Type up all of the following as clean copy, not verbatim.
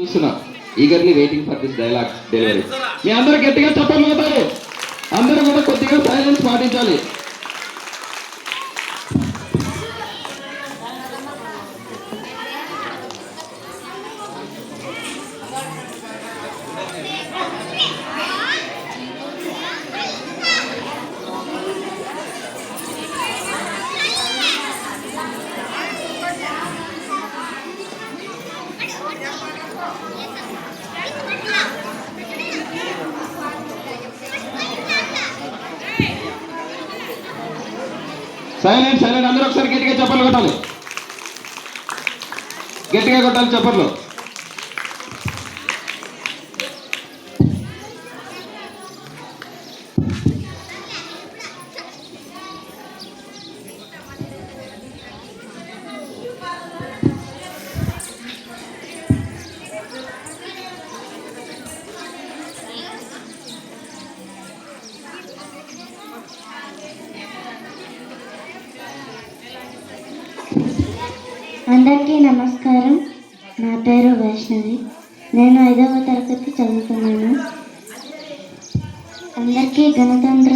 చూస్తున్నా eagerly waiting for this dialogue delivery. మీ అందరూ గట్టిగా చప్పట్లు కొట్టాలి. అందరూ కూడా కొద్దిగా సైలెన్స్ పాటించాలి. సైలెంట్ సైలెంట్ అందరూ ఒకసారి గట్టిగా చప్పట్లు కొట్టాలి. గట్టిగా కొట్టాలి చప్పట్లు. అందరికీ నమస్కారం. నా పేరు వైష్ణవి. నేను 5వ తరగతి చదువుతున్నాను. అందరికీ గణతంత్ర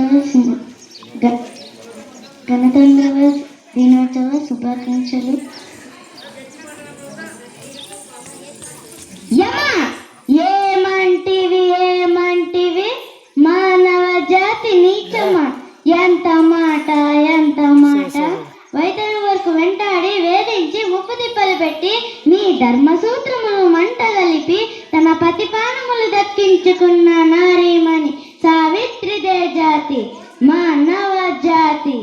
దినోత్సవ శుభాకాంక్షలు. ఏమంటివి మానవ జాతి నీచమా, ఎంత మాట వైద్యుల వరకు వెంటాడి వేధించి ముప్పు తిప్పలు పెట్టి మీ ధర్మసూత్రములు మంటగలిపి తన పతిపానములు దక్కించుకున్న నారీమణి సావిత్రిదే జాతి మానవ జాతి.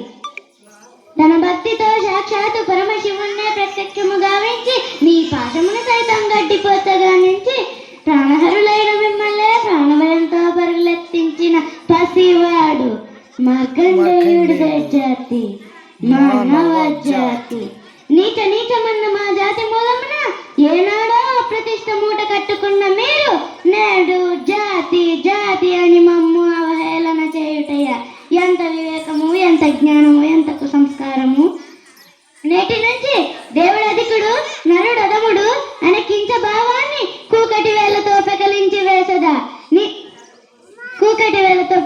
తన భక్తితో సాక్షాత్తు పరమశివుణ్ణే ప్రత్యక్షము గావించి మీ పాశమును సైతం గడ్డిపోతగా నుంచి ప్రాణహరులైన మిమ్మల్నే ప్రాణభయంతో పరుగులెత్తించిన పసివాడు మార్కండేయుడిదే జాతి మానవ జాతి. నీచమన్న మా జాతి మూలమున ఏనాడో ప్రతిష్ట మూట కట్టుకున్న మీరు నేడు జాతి అని మమ్ము అవహేళన చేయుటయ్యా. ఎంత వివేకము, ఎంత జ్ఞానము, ఎంత కుసంస్కారము. నేటి నుంచి దేవుడు అధికుడు నరుడు అధముడు అనే కించ భావాన్ని కూకటి వేలతో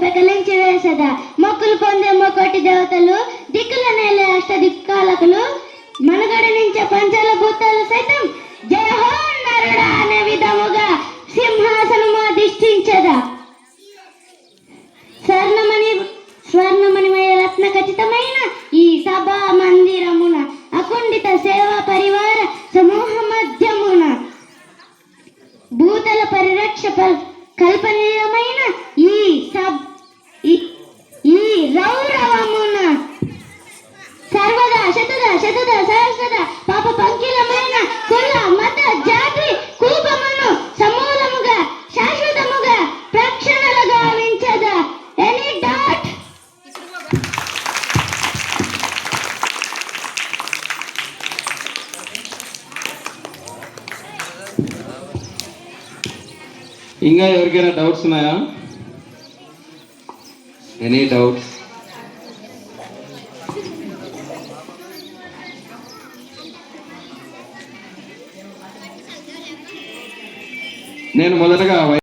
పెకలించి వేసదా. మొక్కులు పొందే మొక్కటి దేవతలు, దిక్కుల నేలే అష్టదిక్కాలకులు, మనుగడనించే పంచాల భూతాలు సైతం జయ హో నరుడా అనే విధముగా సింహాసనము అధిష్ఠించదా. స్వర్ణమణిమయ రత్న ఖచ్చితమైన ఈ సభా మందిరమున అకుంఠిత సేవా పరివార సమూహ మధ్యమున భూతల పరిరక్ష కల్పనీయమైన ఈ రౌరవమున సర్వదా శతద సహస్రద పాప పంకిలమైన కుల మత జాతి కూపమును సమూలముగా శాశ్వతముగా ప్రక్షణలు గావించదా. Any dot. ఇంకా ఎవరికైనా డౌట్స్ ఉన్నాయా? Any doubts?